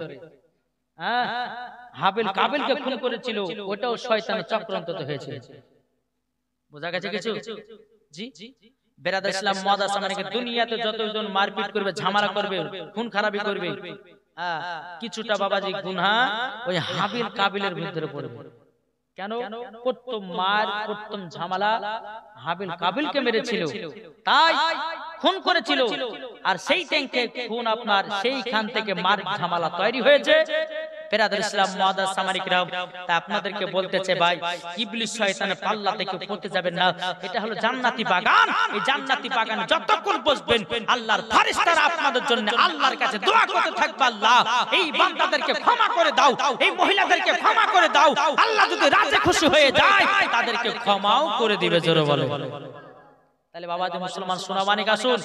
হাবিল কাবিলকে খুন করেছিল, ওটাও শয়তানের চক্রান্ত হয়েছে। বোঝা গেছে কিছু? জি বেরাদর ইসলাম মুআদ্দাস সামানিক, দুনিয়াতে যতজন মারপিট করবে, ঝামেলা করবে, খুন খারাপি করবে, কিছুটা বাবাজি গুনাহ ওই হাবিল কাবিলের ভিতরে পড়বে। কেন? প্রথম মার প্রথম ঝামেলা হাবিল কাবিলকে মেরেছিল, তাই খুন করেছিল, আর সেই ট্যাঙ্কে খুন আপনার সেইখান থেকে মার ঝামেলা তৈরি হয়েছে। বেরাদর ইসলাম মুআদ্দাস সামানিক রাম, তা আপনাদেরকে বলতেছে ভাই ইবলিস শয়তানের পাল্লা থেকে পড়তে যাবেন না। এটা হলো জান্নাতি বাগান, এই জান্নাতি বাগানে যতক্ষণ বসবেন আল্লাহর ফেরেশতারা আপনাদের জন্য আল্লাহর কাছে দোয়া করতে থাকবে, আল্লাহ এই বান্দাদেরকে ক্ষমা করে দাও, এই মহিলাদেরকে ক্ষমা করে দাও। আল্লাহ যদি রাজি খুশি হয়ে যায় তাদেরকে ক্ষমাও করে দিবে। জোরে বলে। তাহলে বাবাজি মুসলমান সোনামানিক আসুন,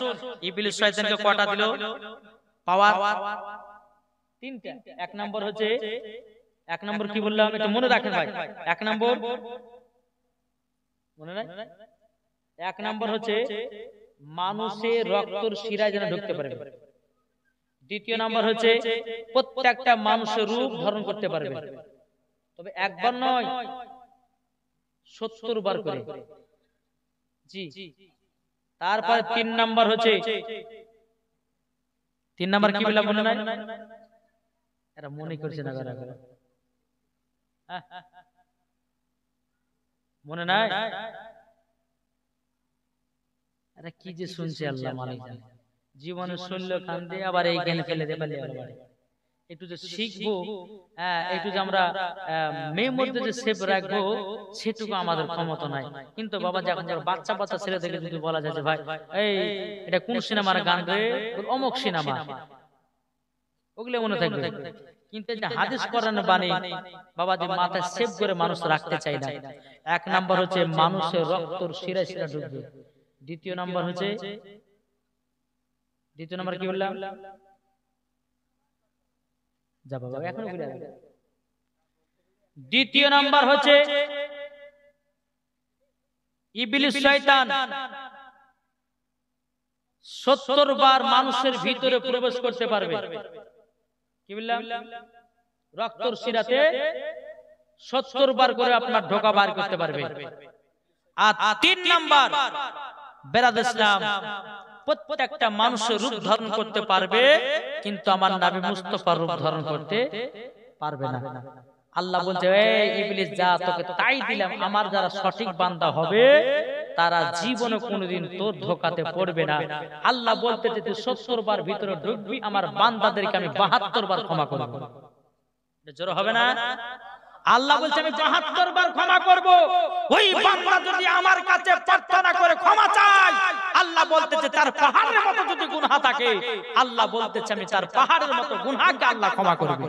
ইবলিস শয়তানকে কয়টা দিল পাওয়ার? তিনটা। এক নম্বর হচ্ছে, এক নম্বর কি বললাম এটা মনে রাখেন ভাই, এক নম্বর মনে নাই, এক নম্বর হচ্ছে মানুষের রক্তর শিরায় যেন ঢুকতে পারবে। দ্বিতীয় নম্বর হচ্ছে প্রত্যেকটা মানুষের রূপ ধারণ করতে পারবে, তবে একবার নয় 70 বার করে। জি। তারপরে 3 নম্বর হচ্ছে, 3 নম্বর কি বললাম মনে নাই? এরা মনে করছে না, মনে নাই? এরা কি যে শুনছে আল্লাহ মালিক জানে। জীবনে শুনলো কান্দে, আবার এই জ্ঞান ফেলে দেবে। একটু যে শিখবো, একটু যে আমরা মেয়ের মধ্যে যে সেভ রাখবো, সেটুকু আমাদের ক্ষমতা নাই। কিন্তু বাবা যখন বাচ্চা বাচ্চা ছেলেদেরকে যদি বলা যায় যে ভাই এই এটা কোন সিনেমার গান রে, অমুক সিনেমা, ওগুলো মনে থাকবে। কিন্তু হাদিস কোরআনের বাণী বাবাজি মাথায় সেভ করে মানুষ রাখতে চায় না। এক নাম্বার হচ্ছে মানুষের রক্তর শিরা শিরা ঢুকবে। দ্বিতীয় নাম্বার হচ্ছে, দ্বিতীয় নাম্বার কি বললাম? যা বাবা এখনো ভুলে গেল। দ্বিতীয় নাম্বার হচ্ছে ইবলিস শয়তান 70 বার মানুষের ভিতরে প্রবেশ করতে পারবে। কি বললাম? রক্তর শিরাতে 70 বার করে আপনার ঢোকা বার করতে পারবে। আর 3 নাম্বার বেরাদর ইসলাম প্রত্যেকটা মানুষের রূপ ধারণ করতে পারবে, কিন্তু আমার নবী মুস্তাফার রূপ ধারণ করতে পারবে না। আল্লাহ বলছে এই ইবলিস যা তোকে তাই দিলাম, আমার যারা সঠিক বান্দা হবে তারা জীবনে কোনোদিন তোর ধোঁকাতে পড়বে না। আল্লাহ বলতে যে 70 বার ভিতরে ঢুকবি, আমার বান্দাদেরকে আমি 72 বার ক্ষমা করব। এটা জোর হবে না? আল্লাহ বলছে আমি 72 বার ক্ষমা করব। ওই বান্দা যদি আমার কাছে প্রার্থনা করে ক্ষমা চায়, আল্লাহ বলতেছে তার পাহাড়ের মতো যদি গুনাহ থাকে, আল্লাহ বলতেছে আমি তার পাহাড়ের মতো গুনাহকে আল্লাহ ক্ষমা করব।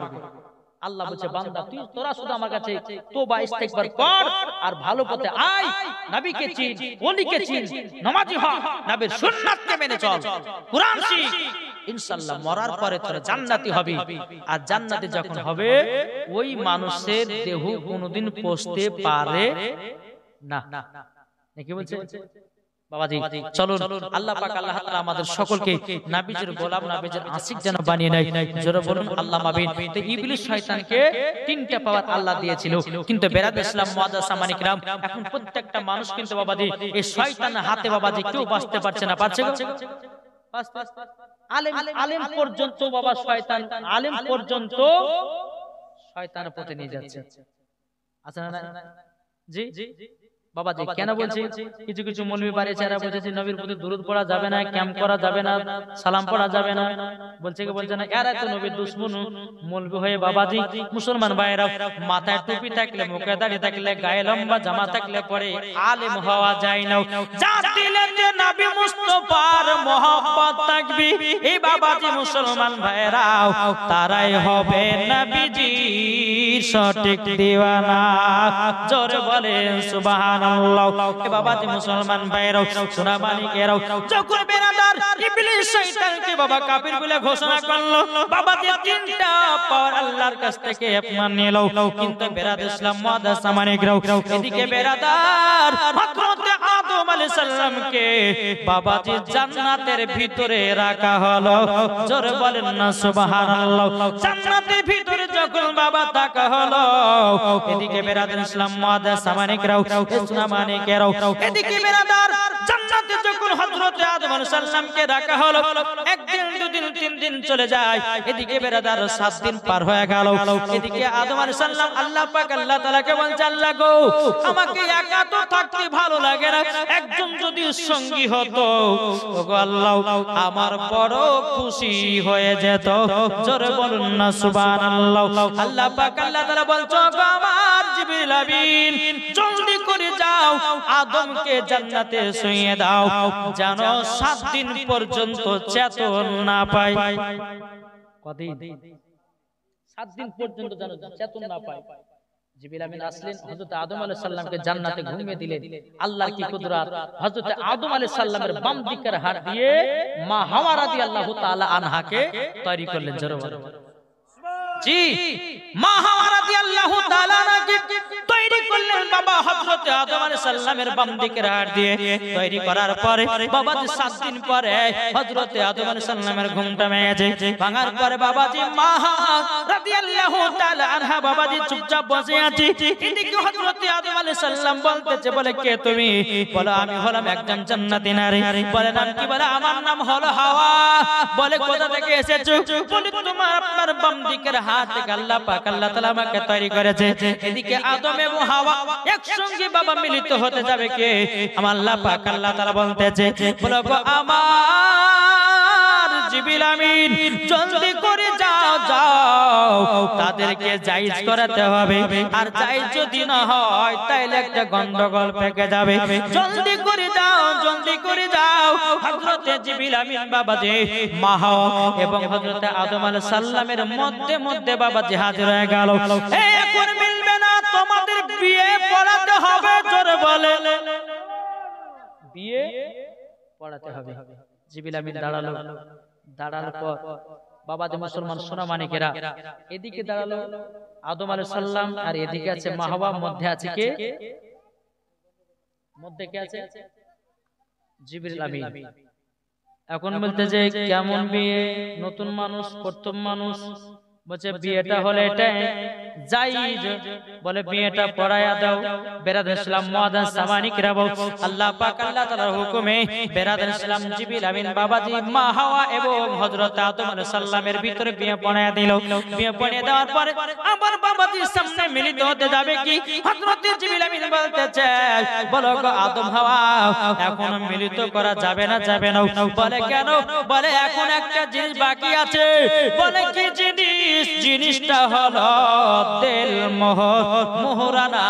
আল্লাহ বলছে বান্দা তুই তোরা শুধু আমার কাছে তওবা ইস্তেগফার কর আর ভালো পথে আয়, নবীকে চিন, ওলিকে চিন, নামাজি হ, নবীর সুন্নাতকে মেনে চল, কুরআন শিখ, ইনশাআল্লাহ মরার পরে তোরা জান্নাতি হবি। আর জান্নাতে যখন হবে ওই মানুষের দেহ কোনোদিন পচতে পারে না। নাকি বলছে বাবাজি? চলুন আল্লাহ পাক আল্লাহ তাআলা আমাদের সকলকে নবীজির গোলাম, নবীজির আশিক যেন বানিয়ে নেয়। জোরে বলুন আল্লাহ আমিন। তো ইবলিস শয়তানকে 3টা পাওয়ার আল্লাহ দিয়েছিল, কিন্তু বেরাদর ইসলাম মুআদ্দাস সামানিক রাম এখন প্রত্যেকটা মানুষ কিন্তু বাবাজি এই শয়তানের হাতে বাবাজি কেউ বাঁচতে পারছে না। পারছে? আলেম পর্যন্ত বাবা শয়তান, আলেম পর্যন্ত শয়তানের পথে নিয়ে যাচ্ছে। আছে না? জি বাবাজি কেন বলছি, কিছু কিছু মৌলবি বাড়িছে এরা বলছে নবীর প্রতি দুরূদ পড়া যাবে না, ক্যাম্প করা যাবে না, সালাম পড়া যাবে না, বলছে কি বলছে না, এরা তো নবীর দুশমন। মৌলবি হয়ে বাবাজি মুসলমান ভাইরা মাথায় টুপি থাকলে, মুখে দাড়ি থাকলে, গায়ে লম্বা জামা থাকলে পরে আলেম হওয়া যায় না। যার দিলে যে নবী মুস্তাফার মহব্বত থাকবে এই বাবাজি মুসলমান ভাইরা তারাই হবে নবীজির সঠিক দিওয়ানা। জোরে বলেন সুবহানাল্লাহ। বাবাজি মুসলমান ভাইরাও সোনা মানিকেরাও যখন বেরাদার ইবলিস শয়তানকে বাবা কাফির বলে ঘোষণা করলো, বাবাজি তিনটা পাওয়ার আল্লাহর কাছ থেকে আপমান নিল, কিন্তু বেরাদার ইসলাম মুআদ্দাস মানিকরাও এদিকে বেরাদার হযরত আদম আলাইহিস সালামকে বাবাজি জান্নাতের ভিতরে রাখা হলো। জোরে বলেন না সুবহানাল্লাহ। জান্নাতের ভিতরে যখন বাবা থাকা হলো, এদিকে বেরাদার ইসলাম মুআদ্দাস মানিকরাও সোনা মানিকেরাও এদিকে বেরাদার জান্নাতে যখন হযরত আদম আলাইহিস সালামকে রাখা হলো, একদিন দুদিন তিন দিন চলে যায়, এদিকে বেরাদার 7 দিন পার হয়ে গেল। এদিকে আদম আলাইহিস সালাম আল্লাহ পাক আল্লাহ তাআলাকে বলছে, আল্লাহ গো আমাকে একা তো থাকতে ভালো লাগে না, একজন যদি সঙ্গী হতো ওগো আল্লাহ আমার বড় খুশি হয়ে যেত। জোরে বলুন না সুবহানাল্লাহ। আল্লাহ পাক আল্লাহ তাআলা বলছো গো আমার জিবরিল আমিন জলদি করে যাও আদমকে জান্নাতে শুইয়ে দাও যেন 7 দিন পর্যন্ত চেতন না পায়। কদিন? 7 দিন পর্যন্ত যেন চেতন না পায়। জিবরিল আমিন আসলেন, হযরত আদম আলাইহিস সালামকে জান্নাতে ঘুমিয়ে দিলেন। আল্লাহর কি কুদরত, হযরত আদম আলাইহিস সালামের বাম দিকের হাত দিয়ে মা হাওয়া রাদিয়াল্লাহু তাআলা আনহাকে তৈরি করলেন। জোরে বলেন জি। মা হাওয়া রাদিয়াল্লাহু তাআলা আনহাকে তৈরি করলেন বাবা হযরত আদম আলাইহিস সালামের বাম দিকের হাত দিয়ে। তৈরি করার পরে বাবাজি 7 দিন পরে হযরত আদম আলাইহিস সালামের ঘুমটা ভেঙেছে। ভাঙার পরে বাবাজি মা হাওয়া রাদিয়াল্লাহু তাআলা আনহা বাবাজি চুপচাপ বসে আছে। এদিকে হযরত আদম আলাইহিস সালাম বলতেছে, বলে কে তুমি? বলে আমি হলাম একজন জান্নাতি নারী। বলে নাম কি? বলে আমার নাম হলো হাওয়া। বলে কোথা থেকে এসেছো? বলে তোমার আপনার বাম দিকের হাত থেকে আল্লাহ পাক আল্লাহ তাআলা আমাকে তৈরি করেছে। এদিকে আদম এবং হাওয়া একসঙ্গে বাবা মিলিত হতে যাবে কে? আমার আল্লাহ পাক আল্লাহ তাআলা বলতেছে, বলো গো আমার জিবরিল আমিন জলদি করে যাও যাও তাদেরকে জায়েজ করাতে হবে, আর জায়েজ যদি না হয় তাহলে একটা গন্ডগোল পেকে যাবে। জলদি করে যাও জলদি করে যাও। হযরত জিবরিল আমিন বাবাজি মা হাওয়া এবং হযরত আদম আলাইহিস সালামের মধ্যে মধ্যে বাবাজি হাজির হয়ে গেল। এখন মিলবে না, তোমাদের বিয়ে পড়াতে হবে। জোরে বলে বিয়ে পড়াতে হবে। জিবরিল আমিন দাঁড়ালো। দাঁড়ানোর পর বাবাজি মুসলমান সোনা মানিকেরা এদিকে দাঁড়ালো আদম আলাইহিস সালাম, আর এদিকে আছে মা হাওয়া। মধ্যে আছে কে? মধ্যে কে আছে? জিবরিল আমিন। এখন বলতে যে কেমন বিয়ে? নতুন মানুষ, প্রথম মানুষ। বলছে বিয়েটা হলে এটা জায়েজ। বলে বিয়েটা পড়ায়া দাও। বেরাদার ইসলাম মুআদ্দাস সামানিকরা আল্লাহ পাক আল্লাহ তাআলার হুকুমে বেরাদার ইসলাম জিবরিল আমিন বাবাজি মা হাওয়া এবং হযরত আদম আলাইহিস সালামের ভিতরে বিয়ে পড়ায়া দিল। বিয়ে পড়িয়ে দেওয়ার পরে আবার বাবাজির সামনে মিলিত হতে যাবে কি? হযরত জিবরিল আমিন বলতেছে, বলো গো আদম হাওয়া এখন মিলিত করা যাবে না? যাবে না। বলে কেন? বলে এখন একটা জিনিস বাকি আছে। বলে কি জিনিস? জিনিসটা হলো তেল মোহর, মোহরানা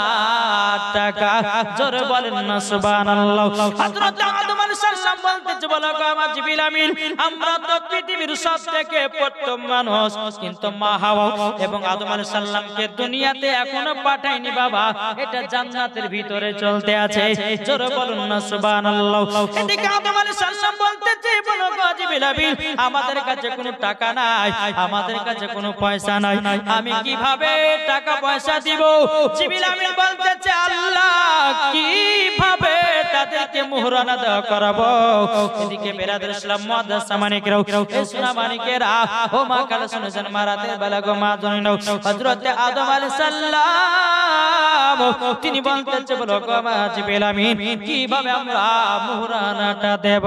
টাকা। জোরে বলেন না সুবহানাল্লাহ। হযরত আদম আলাইহিস সালাম বলতেছে, বলো গো আমার জিবরিল আমিন আমরা তো পৃথিবীর সবথেকে প্রথম মানুষ, কিন্তু মা হাওয়া এবং আদম আলাইহিস সালামকে দুনিয়াতে এখনো পাঠায়নি বাবা, এটা জান্নাতের ভিতরে চলতে আছে। জোরে বলুন না সুবহানাল্লাহ। এদিকে আদম আলাইহিস সালাম বলতেছে, বলো গো জিবরিল আমিন আমাদের কাছে কোনো টাকা নাই, আমাদের কাছে কোনো পয়সা নাই, আমি কিভাবে টাকা পয়সা দিব? জিবরিল আমিন বলতেছে, আল্লাহ কিভাবে তাদেরকে মোহরানা দেওয়া করাবো? এদিকে বেরাদার ইসলাম মুআদ্দাস সামানিকরা এই সোনা মানিকেরা ও মা কালে শুনেছেন মারাতে বেলাগো মা জনিনাও হযরত আদম আলাইহিস সালাম তিনি বলতেছে, বলো গো মা জিবরিল আমিন কিভাবে আমরা মোহরানাটা দেব?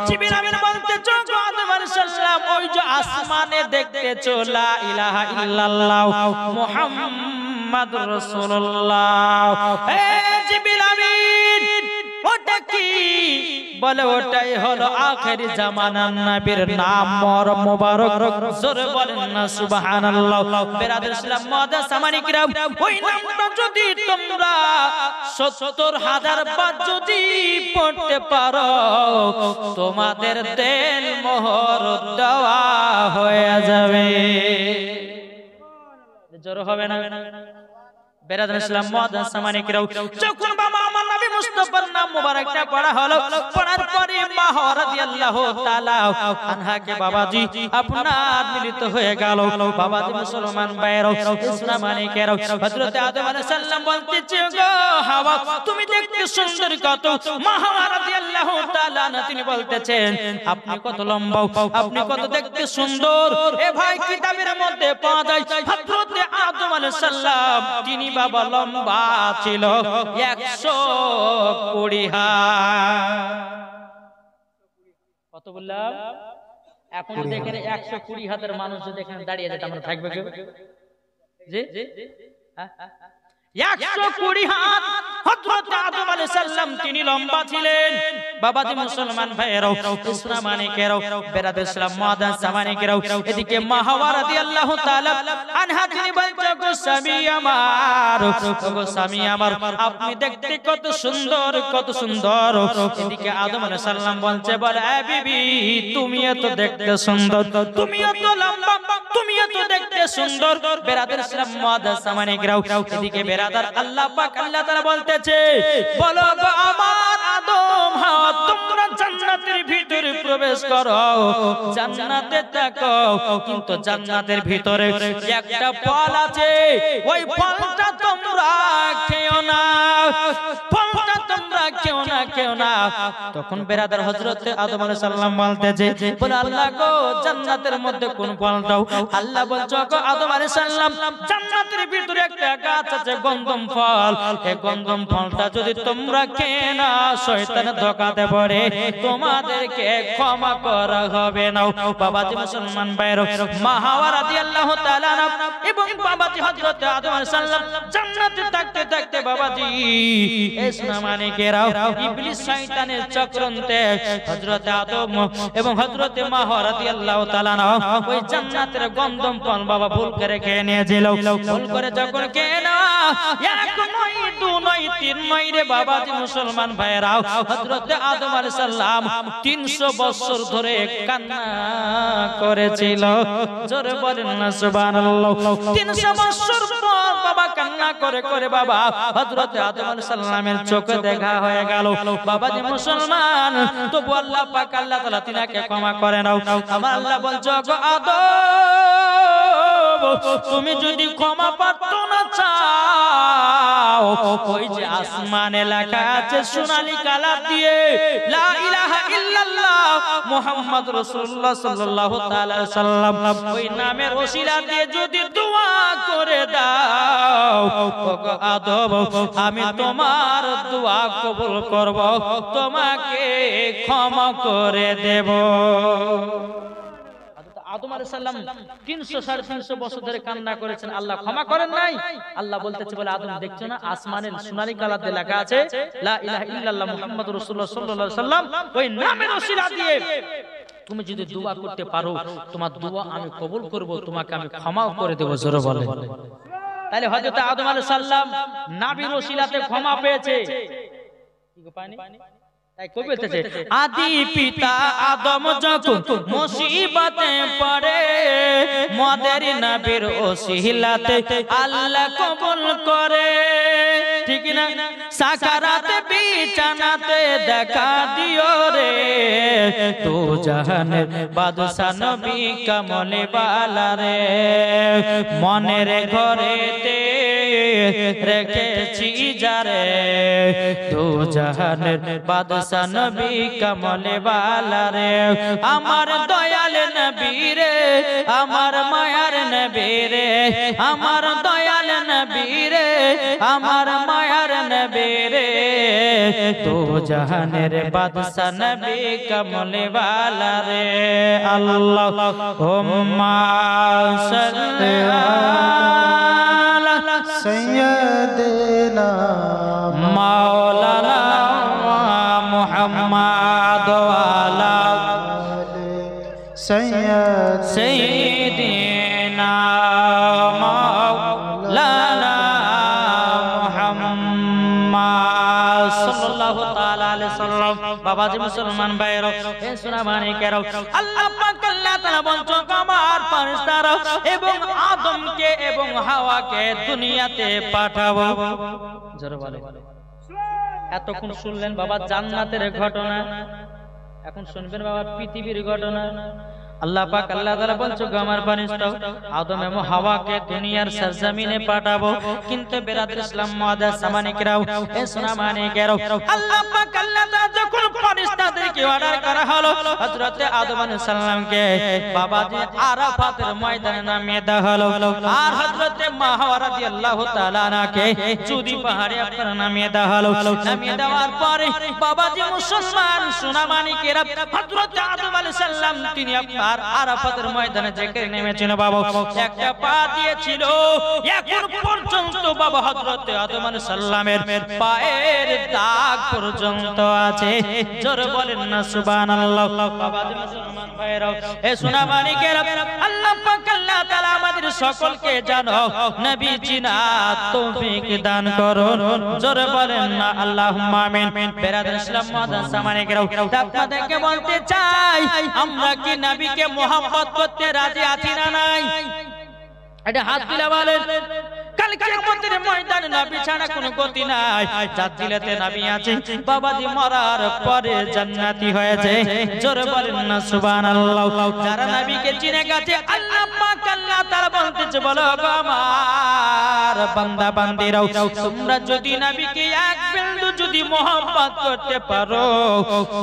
জিবরিল আমিন বলতেছে, গো আদম আলাইহিস সালাম ওই যে আসমানে দেখতেছো লা ইলাহা ইল্লাল্লাহ মুহাম্মাদুর মুহাম্মাদুর রাসূলুল্লাহ। এ জিবরিল আমিন, ওটা কি? বলে ওটাই হলো আখেরি জামানার নবীর নাম মোবারক। জোরে বলেন না সুবহানাল্লাহ। বেরাদর ইসলাম মুআদ্দাস সামানি কিরাম, ওই নামটা যদি তোমরা ৭০,০০০ বার যদি পড়তে পারো, তোমাদের দেল মোহর দেওয়া হয়ে যাবে। জোরে হবে না? বেরাদর ইসলাম মুআদ্দাস সামানি কিরাম, যখন বাবা আমার নবী মুস্তাফার নাম মুবারকটা পড়া হলো, পড়ার পরে মা রাদিয়াল্লাহু তাআলা আনহাকে বাবাজি আপনার মিলিত হয়ে গেল। বাবাজি মুসলমান ভাইরা, ইসলাম মানিকেরা, হযরত আদম আলাইহিস সালাম বলতেছে, গো হাওয়া তুমি দেখতে সুন্দর কত। মা হাওয়া রাদিয়াল্লাহু তাআলা তিনি বলতেছেন, আপনি কত লম্বা, আপনি কত দেখতে সুন্দর। এ ভাই কিতাবের মধ্যে পাওয়া যায় হযরত আদম আলাইহিস সালাম তিনি বাবা লম্বা ছিল 120 হাত। কত বললাম? এখন দেখেন 120 হাতের মানুষ যদি এখানে দাঁড়িয়ে যেত, আমরা থাকবে কেউ? জি 120 হাত হযরত আদম আলাইহিস সালাম তিনি লম্বা ছিলেন। বাবাজি মুসলমান ভাইরা, ইসলাম মানিকেরা, বেরাদর ইসলাম মুআদ্দাস সামানিকেরা, এদিকে মা হাওয়া রাদিয়াল্লাহু তাআলা আনহা তিনি বলছেন, গো স্বামী আমার, গো স্বামী আমার, আপনি দেখতে কত সুন্দর, কত সুন্দর। এদিকে আদম আলাইহিস সালাম বলছে, বলে এ বিবি তুমি এত দেখতে সুন্দর, তুমি এত লম্বা, তুমি এত দেখতে সুন্দর। বেরাদর ইসলাম মুআদ্দাস সামানিকেরা, এদিকে বেরাদার আল্লাহ পাক আল্লাহ তাআলা বলতেছে, বলো গো আমার আদম হাওয়া তোমরা জান্নাতের ভিতরে প্রবেশ করো, জান্নাতে থাকো, কিন্তু জান্নাতের ভিতরে একটা ফল আছে, ওই ফলটা তোমরা খেও না, ফলটা তোমরা খেও না, খেও না। তখন বেরাদার হযরত আদম আলাইহিস সালাম বলতেছে, বলে আল্লাহ গো জান্নাতের মধ্যে কোন ফলটাও? আল্লাহ বলছো, গো আদম আলাইহিস সালাম জান্নাতের ভিতরে একটা গাছ আছে গন্ধম ফল, এই গন্ধম ফলটা যদি তোমরা খেয়ে না শয়তানের ধোঁকাতে পড়ে তোমাদেরকে ক্ষমা করা হবে না। বাবাজি মুসলমান ভাইরা, মা হাওয়া রাদিয়াল্লাহু তাআলা এবং বাবাজি হযরত আদম আলাইহিস সালাম জান্নাতে থাকতে থাকতে বাবাজি ইসলাম মানিকেরা, ইবলিস শয়তানের চক্রান্তে হযরত আদম এবং হযরত মা হাওয়া রাদিয়াল্লাহু তাআলা ওই জান্নাতের গন্ধম ফল বাবা ভুল করে খেয়ে নিয়েছিল। ভুল করে যখন খেয়ে না, এক নয়, দু নয়, তিন নয় রে বাবাজি মুসলমান ভাইরা, হযরত আদম আলাইহিস সালাম 300 বছর ধরে কান্না করেছিল। জোরে বলেন না সুবহানাল্লাহ। 300 বছর পর বাবা কান্না করে করে বাবা হযরত আদম আলাইহিস সালামের চোখে দেখা হয়ে গেল। বাবাজি মুসলমান, তবু আল্লাহ পাক আল্লাহ তাআলা তিনাকে ক্ষমা করে নাও। আমার আল্লাহ বলছো, গো আদম তুমি যদি ক্ষমা প্রার্থনা চাও, ওই যে আসমানে লেখা আছে সোনালী কালার দিয়ে লা ইলাহা ইল্লাল্লাহ মুহাম্মাদুর রাসূলুল্লাহ সাল্লাল্লাহু তাআলা সাল্লাম, ওই নামের ওসিলা দিয়ে যদি দোয়া করে দাও, ওগো আদম আমি তোমার দোয়া কবুল করব, তোমাকে ক্ষমা করে দেব। আদম আলাইহিস সালাম 300-350 বছর ধরে কান্না করেছেন, আল্লাহ ক্ষমা করেন নাই। আল্লাহ বলতেছে, বলে আদম দেখছো না আসমানের সোনালী কালার দিয়ে লেখা আছে লা ইলাহা ইল্লাল্লাহ মুহাম্মাদুর রাসূলুল্লাহ সাল্লাল্লাহু আলাইহি ওয়াসাল্লাম, ওই নামের ওসিলা দিয়ে তুমি যদি দোয়া করতে পারো তোমার দোয়া আমি কবুল করব, তোমাকে আমি ক্ষমাও করে দেব। জোরে বলে। তাহলে হযরত আদম আলাইহিস সালাম নবীর ওসিলাতে ক্ষমা পেয়েছে, কি গো পানি? আদি পিতা আদম যখন মুসিবতে পড়ে, মদের নবীর ওসিলাতে আল্লাহ কবুল করে, ঠিক না? সাকারাতে বিছানাতে দেখা দিও রে, তো জাহানের বাদশা নবী কামলে বালা রে, মনের ঘরেতে রেখেছি যারে, তো জাহানের বাদশা নবী কামলে বালা রে, আমার দয়াল নবী রে, আমার মায়ার নবী রে, আমার দয়াল নবী রে, আমার মায়ার নবী রে, তো জাহানের বাদশা নবী কামলে বালা রে। আল্লাহুম্মা সাল্লি আলা सैयदना मौलाना मुहम्मद वाला सैयदना मौलाना मुहम्मद सल्लल्लाहु ताला अलैहि वसल्लम। बाबाजी मुसलमान भाइरो এ সোনা মানিকেরও আল্লাহ পাক আল্লাহ তাআলা বলছেন আমার ফেরেশতারা এবং আদমকে এবং হাওয়াকে দুনিয়াতে পাঠাবো। জোরে বলে। এতক্ষণ শুনলেন বাবা জান্নাতের ঘটনা, এখন শুনবেন বাবা পৃথিবীর ঘটনা। আল্লাহ পাক আল্লাহ তাআলা বলছে আমার ফেরেশতা আদম এবং হাওয়াকে দুনিয়ার সরজমিনে পাঠাবো। কিন্তু বিরাদর ইসলাম মুআদ্দাস সামানিকরাও এ সোনা মানিকেরও আল্লাহ পাক আল্লাহ তাআলা যখন ফেরেশতাদেরকে অর্ডার করা হলো হযরত আদম আলাইহিস সালামকে বাবাজি আরাফাতের ময়দানে নামিয়ে দেওয়া হলো, আর হযরত মা হাওয়া রাদিয়াল্লাহু তাআলা আনহাকে চুদি পাহাড়ে আপনারা নামিয়ে দেওয়া হলো। নামিয়ে দেওয়ার পরে বাবাজি মুসলমান সোনা মানিকেরা হযরত আদম আলাইহিস সালাম তিনি আর আরাফাতের ময়দানে যেখানে নেমেছিল বাবা একটা পা দিয়েছিল, এখন পর্যন্ত বাবা হযরত আদম আলাইহিস সালামের পায়ের দাগ পর্যন্ত আছে। জোরে বলেন না সুবহানাল্লাহ। বাবাজি মুসলমান ভাইরা এ সোনা মানিকেরা আল্লাহ পাক আল্লাহ তাআলা আমাদের সকলকে জানো নবী জিনাত তৌফিক দান করুন। জোরে বলেন না আল্লাহুম্মা আমিন। বিরাদর ইসলাম মুআদ্দাস সামানিকেরা আপনাদেরকে বলতে চাই আমরা কি নবীকে মোহাম্মত করতে রাজি আছি না নাই? এটা হাত তুলে বলেন। কাল কিয়ামতের ময়দানে নবী ছাড়া কোনো গতি নাই। যার দিলেতে নবী আছে বাবাজি মরার পরে জান্নাতি হয়েছে। জোরে বলেন না সুবহানাল্লাহ। যারা নবীকে চিনে গেছে আল্লাহ পাক আল্লাহ তাআলা বলতেছে বলো গো আমার বান্দা বান্দিরাও তোমরা যদি নবীকে এক বিন্দু যদি মোহাম্মত করতে পারো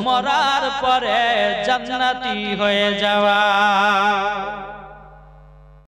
মরার পরে জান্নাতি হয়ে যাওয়া।